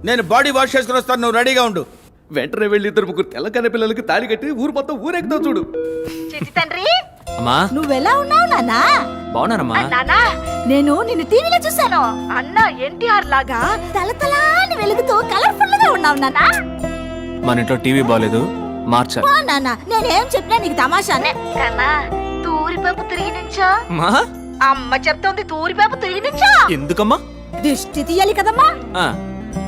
నేను body wash చేసుకుని వస్తాను, నువ్వు రెడీగా ఉండు. వెంటనే వెళ్ళి 2 తెల్లకన్న పిల్లలకి తాళి కట్టి ఊరు మొత్తం ఊరేగుతావు చూడు. చిట్టి తండ్రి అమ్మా నువ్వెలా ఉన్నావు నాన్నా? బాగున్నానమ్మా. నానా నేను నిన్ను టీవీలో చూశాను. అన్న ఎన్టీఆర్ లాగా తలతలాని వెలుగుతూ కలర్ఫుల్ గా ఉన్నావు నాన్నా. మన ఇంట్లో టీవీ బాగాలేదు, మార్చాలి. నాన్న నేనేం చెప్పినా నీకు తమాషానే కన్నా. తూరిపేపు తిరిగి నుంచో అమ్మా అమ్మ చెప్తోంది. తూరిపేపు తిరిగి నుంచో ఎందుకమ్మా? దిష్టి తీయాలి కదమ్మా. ఆ,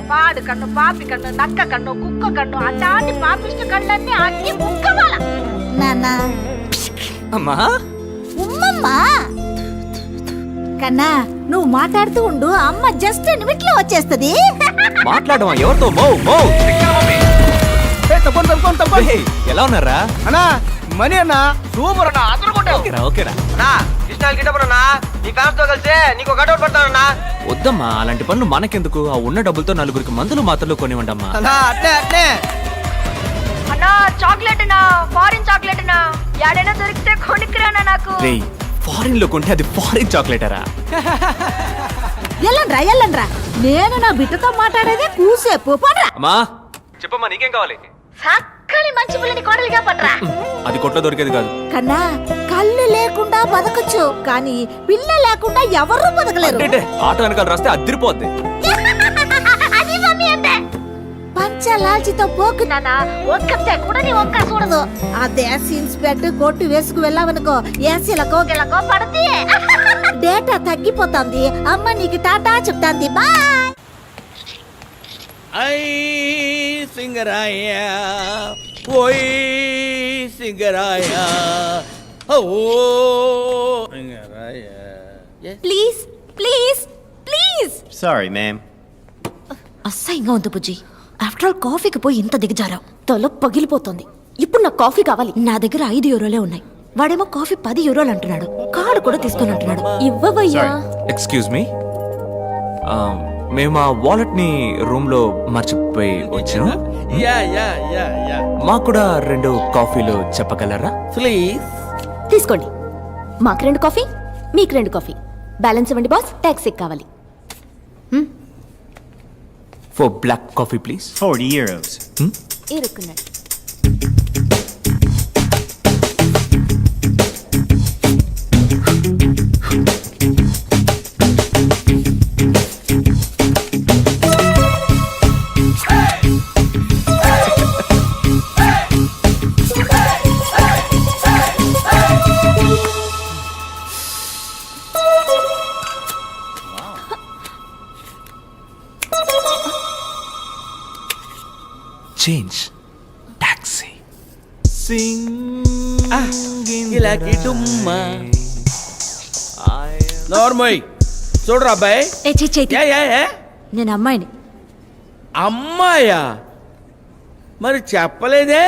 పాడు కన్ను, పాపి కన్ను, నక్క కన్ను, కుక్క కన్ను, అట్లాంటి పాపిష్ట కళ్ళన్నీ అన్ని ముక్కవాల. నాన్న అమ్మా ఉమ్మమ్మా కన్నా నువ్వు మాట్లాడుతూ ఉండు, అమ్మ జస్ట్ నిమిట్లో వచ్చేస్తది. మాట్లాడమా ఎవరితో? మో మో ఏయ్, ఎలా ఉన్నారా? అన్నా మనీ అన్న సూపర్ అన్న, అదరగొట్టావు. ఓకేరా ఓకేరా. అన్నా కృష్ణ గిట్టపడన్నా నీ ఫ్యాన్స్ తో కలిసి నీకు కటౌట్ పెడతానన్నా. వద్దమ్మా, అలాంటి పనులు మనకెందుకు? ఆ ఉన్న డబ్బులతో 4 మందులు మాత్రలు కొనివ్వండమ్మా. అన్నా అట్నే అట్నే. అన్నా చాక్లెట్ అన్నా, ఫారిన్ చాక్లెట్ అన్నా, యాడైనా దొరికితే కొనుక్కురానా నాకు. రేయ్, ఫారిన్ లో కొంటే అది ఫారిన్ చాక్లెటరా? ఎల్లండ్రా ఎల్లండ్రా, నేను నా బిడ్డతో మాట్లాడేదే కూసేపు పడ్రా. అమ్మా చెప్పమ్మా, నీకేం కావాలి? చక్కని మంచి పిల్లని కోడలిగా పడ్రా. అది కొట్లో దొరికేది కాదు. కన్నా కళ్ళు లేకుండా బతకచ్చు, కానీ పిల్ల లేకుండా ఎవరు బతకలేరు. అంటే ఆటో వెనకాల రాస్తే అదిరిపోద్ది. అది మమ్మీ అంటే పంచలాల్చితో పోకు నాన్న, ఒక్కతే కూడా నీ ఒక్క చూడదు. అదే సీన్స్ పెట్టి కొట్టు వేసుకు వెళ్ళావనుకో, ఏసీలకో గిలకో పడతి. డేటా తగ్గిపోతుంది. అమ్మ నీకు టాటా చెప్తాంది. బాయ్. ఐ సింగరాయ ఓయ్ సింగరాయ ఓ Singaraya. Please please please. Sorry, ma'am. అసహ్యంగా ఉంది బుజ్జి. ఆఫ్టర్ ఆల్ కాఫీకి పోయి ఇంత దిగజారావు, తల పగిలిపోతుంది. ఇప్పుడు నాకు కాఫీ కావాలి. నా దగ్గర 5 యూరోలే ఉన్నాయి. వాడేమో కాఫీ 10 యూరోలు అంటున్నాడు. కార్డు కూడా తీసుకొని అంటున్నాడు. ఇవ్వవయ్యా. ఎక్స్క్యూజ్ మీ, మేము ఆ వాలెట్ ని రూమ్ లో మర్చిపోయి వచ్చాం. యా యా యా యా మాకు కూడా 2 కాఫీలు చెప్పగలరా? ప్లీజ్. తీసుకోండి. మాకు 2 కాఫీ, మీకు 2 కాఫీ. బ్యాలెన్స్ ఇవ్వండి బాస్, ట్యాక్సీ కావాలి. For black coffee please. 40 euros. ఇరుక్కున్నాడు. Change taxi. ఇలాకి డుమ్మ నోర్మోయ్. చూడరా అబ్బాయి. Yeah yeah yeah. నేను అమ్మాయిని. అమ్మాయా? మరి చెప్పలేదే.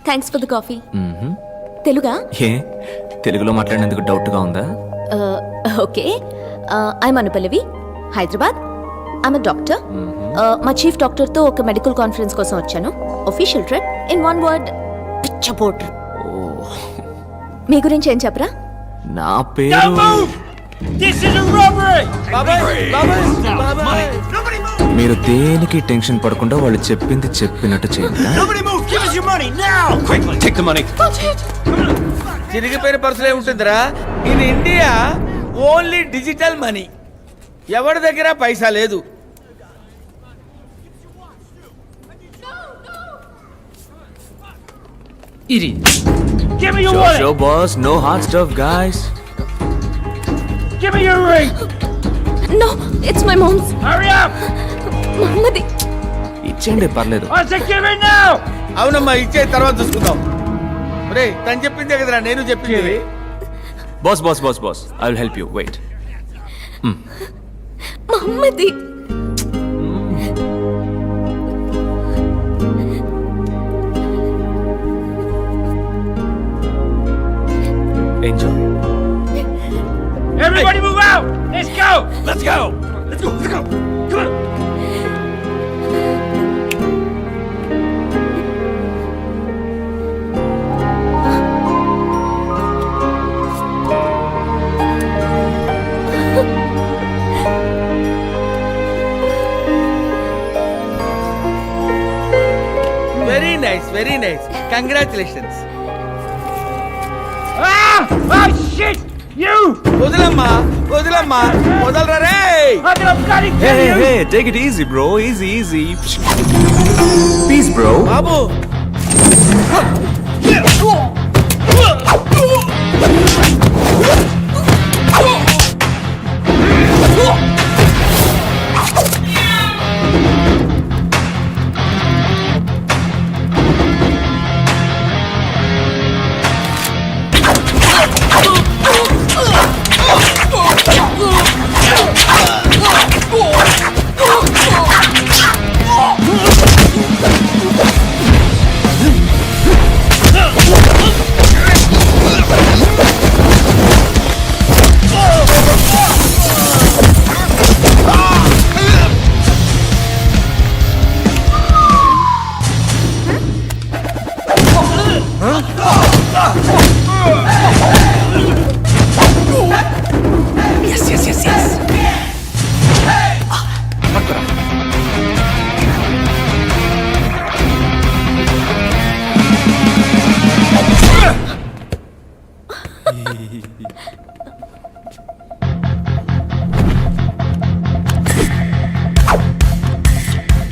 Thanks for the coffee. తెలుగా? ఏ తెలుగులో మాట్లాడినందుకు డౌట్ గా ఉందా? Okay. I'm Anupallavi, Hyderabad. I'm a doctor. మా చీఫ్ డాక్టర్ తో ఒక మెడికల్ కాన్ఫరెన్స్ కోసం వచ్చాను. Official trip. In one word, పిచ్చపోట్. మీ గురించి ఏం చెప్పరా? నా పేరు మీరు దేనికి టెన్షన్ పడకుండా వాళ్ళు చెప్పింది చెప్పినట్టు చేయండి. చిరిగిపోయిన పర్సులే ఉంటుందిరా. In India only digital money. ఎవరి దగ్గర పైసా లేదు. Give me your wallet! Show boss, no hard stuff guys. Give me your ring! No, it's my mom's. Hurry up! మమ్మది. ఇచ్చేయండి పర్లేదు. I said give it now! అవునమ్మా, ఇచ్చే తర్వాత చూసుకుందాం. రే తను చెప్పిందే కదరా నేను చెప్పింది. Boss boss boss boss, I will help you. Wait. మమ్మది. Enjoy. Everybody move out! Let's go! Let's go! Let's go! Let's go! Come on! Very nice congratulations. Ah! Oh shit! You! వదలమ్మా వదలరా రే. I'm gonna bloody hey kill hey you! Hey take it easy bro, easy peace bro. బాబు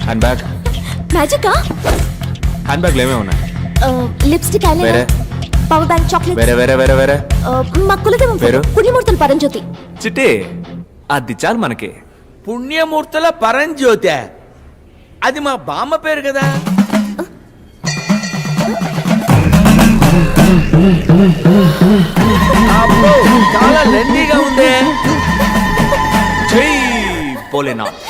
hand bag, మ్యాజికా? Hand బ్యాగ్లు ఏమేమి ఉన్నాయి? Lipstick, వేరే? Eyeliner, power bank, chocolate. వేరే మా కులదేవం పేరు? పుణ్యమూర్తులు పరంజ్యోతి. చిట్టి, అది చాలు మనకి. పుణ్యమూర్తుల పరంజ్యోతి, అది మా బామ్మ పేరు కదా. అబ్బో, చాలా లెండీగా ఉందే. జై భోలేనాథ్.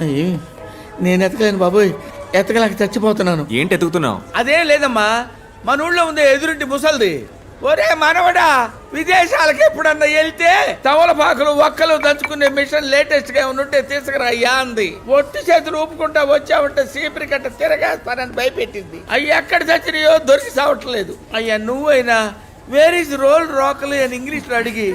అయ్యో, నేను ఎతకలేను బాబోయ్, ఎతకలేక చచ్చిపోతున్నాను. ఏంటి ఎతుకుతున్నావు? అదేం లేదమ్మా, మన ఊళ్ళో ఉంది ఎదురింటి ముసల్ది. ఒరే మనవడా, విదేశాలకు ఎప్పుడన్నా వెళ్తే తమలపాకులు ఒక్కలు దంచుకునే మిషన్ లేటెస్ట్ గా ఉంటే తీసుకురా అయ్యా అంది. ఒట్టి చేతులు ఊపుకుంటా వచ్చావంటే సీపరి కట్ట తిరగేస్తానని భయపెట్టింది. అయ్యి ఎక్కడ చచ్చినాయో దొరికి సావట్లేదు. అయ్యా నువ్వైనా వేర్ ఇస్ రోల్ రాకలు అని ఇంగ్లీష్ లో అడిగి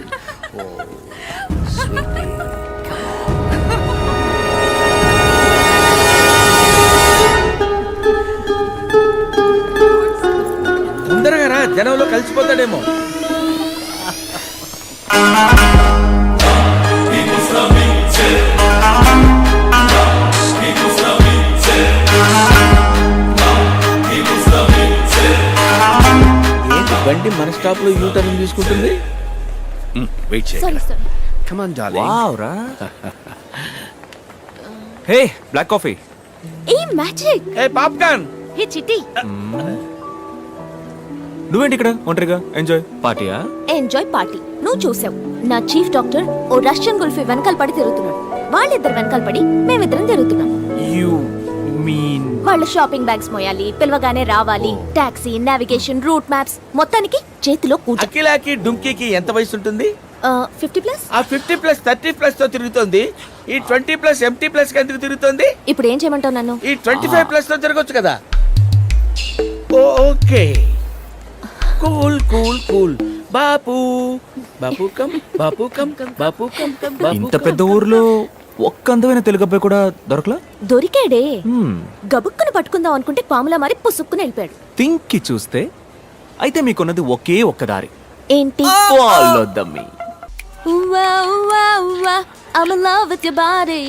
తొందరగా రా, జనంలో కలిసిపోతాడేమో. ఏంటి బండి మన స్టాప్ లో యూటర్న్ తీసుకుంటుంది? వెయిట్ చేయి. Sorry sir. Come on darling. Wow రా. Hey black coffee. ఏ మ్యాజిక్! ఏ పాప్కార్న్. హే చిట్టి, నువ్వేంటి ఇక్కడ ఒంటరిగా? ఎంజాయ్ పార్టీయా? ఎంజాయ్ పార్టీ నువ్వు చూసావు. నా చీఫ్ డాక్టర్ ఓ రష్యన్ గుల్ఫీ వెనకాల పడి తిరుగుతున్నాడు. వాళ్ళిద్దరు వెనకాల పడి మేమిద్దరం తిరుగుతున్నాం. యు మీన్ వాళ్ళ షాపింగ్ బ్యాగ్స్ మోయాలి, పిలవగానే రావాలి, టాక్సీ, నావిగేషన్, రూట్ మ్యాప్స్, మొత్తానికి చేతిలో పూజ. అఖిలాకి డుంకీకి ఎంత వయసు ఉంటుంది? 50+. ఆ 50+, 30+ తో తిరుగుతోంది. ఈ 20+ MT+ ఎందుకు తిరుగుతోంది? ఇప్పుడు ఏం చేయమంటావు నన్ను? ఈ 25+ తో తిరగొచ్చు కదా. Okay, cool cool cool. Bapu Bapu come, Bapu come, Bapu come, Bapu ఇంత పెద్ద ఊర్లో ఒక్క అందమైన తెలుగు అబ్బాయి కూడా దొరకలా? దొరికాడే. గబుక్కుని పట్టుకుందాం అనుకుంటే పాములా మారి పుసుక్కుని వెళ్ళిపోయాడు. థింక్కి చూస్తే అయితే మీకున్నది ఒకే ఒక్క దారి. ఏంటి? Follow the me. ఉవ్వా, ఉవ్వా, ఉవ్వా, I'm in love with your body.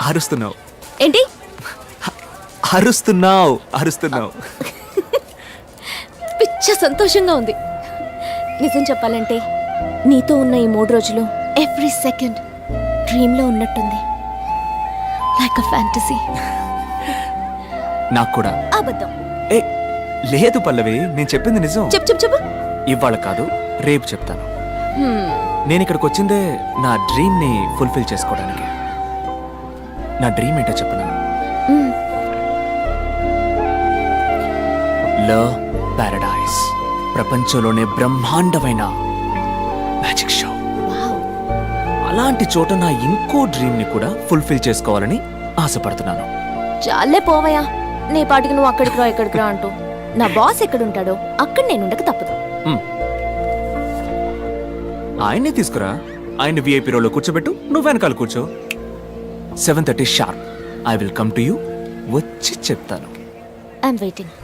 అరుస్తున్నావు ఏంటి? అరుస్తున్నావు. పిచ్చ సంతోషంగా ఉంది. నిజం చెప్పాలంటే నీతో ఉన్న ఈ 3 రోజులు ఎవ్రీ సెకండ్ డ్రీమ్ లో ఉన్నట్టుంది. Like a fantasy. నాకు కూడా. అబద్ధం. ఏ లేదు పల్లవి, నేను చెప్పింది నిజం. చెప్పు. ఇవాళ కాదు, రేపు చెప్తాను. నేను ఇక్కడికి వచ్చిందే నా డ్రీమ్ ని ఫుల్ఫిల్ చేసుకోవడానికి. నా డ్రీమ్ ఏంటో చెప్పనా? కలర్ పారడైజ్, ప్రపంచంలోనే బ్రహ్మాండమైన మ్యాజిక్ షో. అలాంటి చోట నా ఇంకో డ్రీమ్ ని కూడా ఫుల్ఫిల్ చేసుకోవాలని ఆశపడుతున్నాను. చాలే పోవయ్యా, నీ పాటికి నువ్వు అక్కడికి రా ఇక్కడికి రా అంటూ. నా బాస్ ఎక్కడుంటాడో అక్కడ నేను ఉండక తప్పదు. ఆయన్ని తీసుకురా, ఆయన విఐపి రోలో కూర్చోబెట్టు, నువ్వు వెనకాల కూర్చో. 7:30 sharp I will come to you. వచ్చి చెప్తాను. I'm waiting.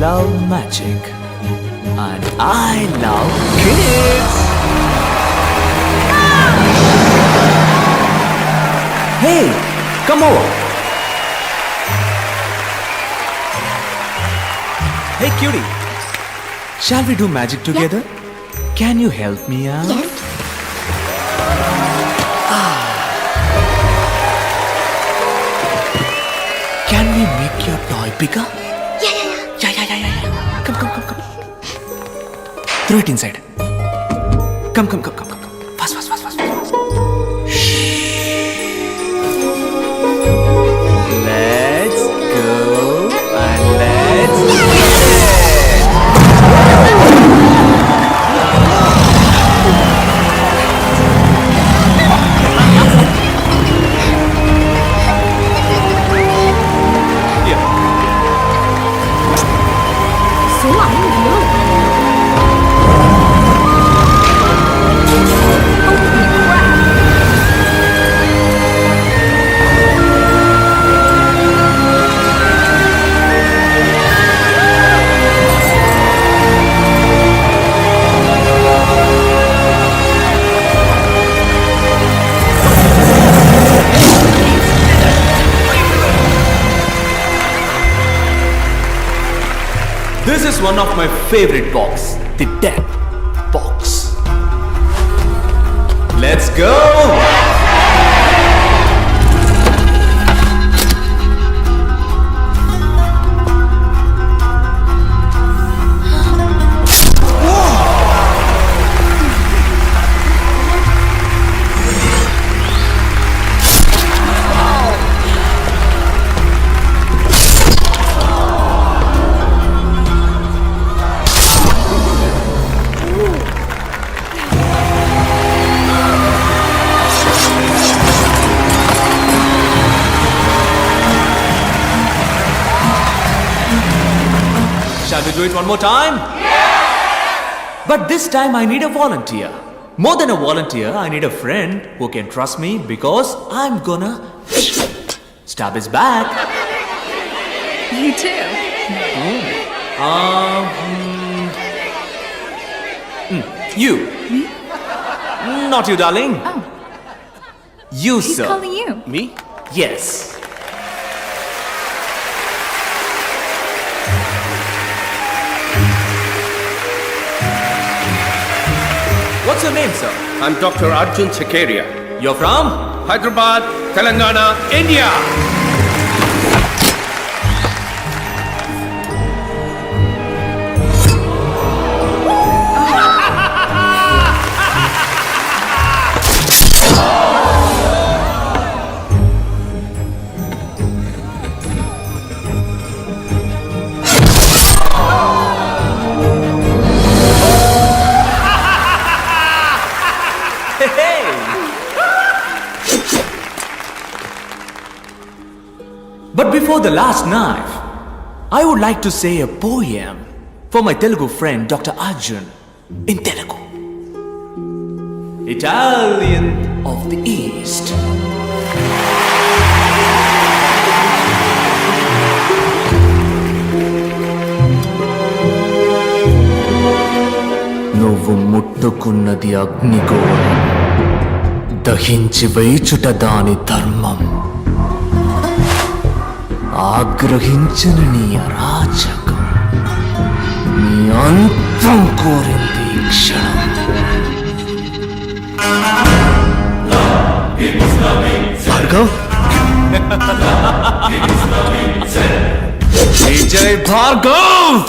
Love magic and I love kids. Hey, come over. Hey cutie, shall we do magic together? Can you help me out? Yes. Can we make your toy bigger? Yeah. Yeah. Come. Throw it inside. Come. Fast. Let's go and let's This is one of my favorite box, the death box. Let's go! Shall we do it one more time? Yeah! But this time I need a volunteer. More than a volunteer, I need a friend who can trust me because I'm gonna stab his back. You too. You. Me? Not you, darling. Oh. You, He's sir. calling you. Me? Yes. What's your name, sir? I'm Dr. Arjun Sakaria. You're from? Hyderabad, Telangana, India. before the last knife, I would like to say a poem for my Telugu friend Dr. Arjun in Telugu. Italian of the East. నువ్వు ముట్టుకున్నది అగ్నిగోళం, దహించి వేచుట దాని ధర్మం. ఆగ్రహించిన నీ అరాచకం, నీ అంతం కోరింది ఈ క్షణం. భార్గవ్, జై Bhargav.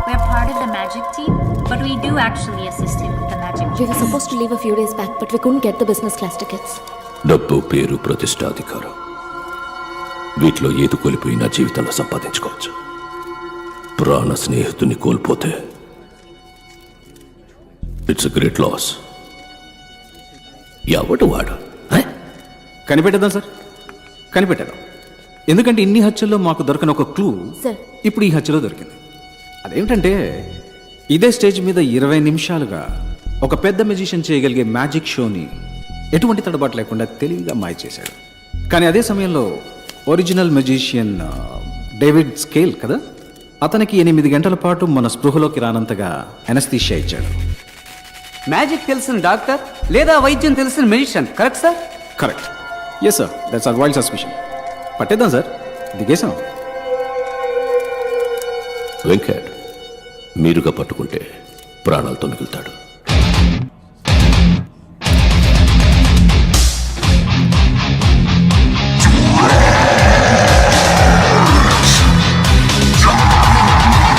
We're part of the magic team, but we do actually assist him with the magic. We were supposed to leave a few days back, but we couldn't get the business class tickets. డబ్బు, పేరు, ప్రతిష్ట, అధికారం, వీటిలో ఏది కోల్పోయినా జీవితంలో సంపాదించుకోవచ్చు. ప్రాణ స్నేహితుని కోల్పోతే ఇట్స్ గ్రేట్ లాస్. ఎవడు వాడు? కనిపెట్టేద్దాం సార్, కనిపెట్టేద్దాం. ఎందుకంటే ఇన్ని హత్యల్లో మాకు దొరకని ఒక క్లూ సార్. ఇప్పుడు ఈ హత్యలో దొరికింది. అదేంటంటే ఇదే స్టేజ్ మీద 20 నిమిషాలుగా ఒక పెద్ద మెజిషియన్ చేయగలిగే మ్యాజిక్ షోని ఎటువంటి తడబాటు లేకుండా తెలివిగా మాయ చేశాడు. కానీ అదే సమయంలో ఒరిజినల్ మెజిషియన్ డేవిడ్ స్కేల్ కదా, అతనికి 8 గంటల పాటు మన స్పృహలోకి రానంతగా ఎనస్థీషియా ఇచ్చాడు. మ్యాజిక్ తెలిసిన డాక్టర్ లేదా వైద్యం తెలిసిన medicine, correct sir? Correct. Yes sir, that's our wild suspicion. పట్టేద్దాం సార్, దిగేసాం. వెంకట్ మీరుగా పట్టుకుంటే ప్రాణాలతో మిగులుతాడు.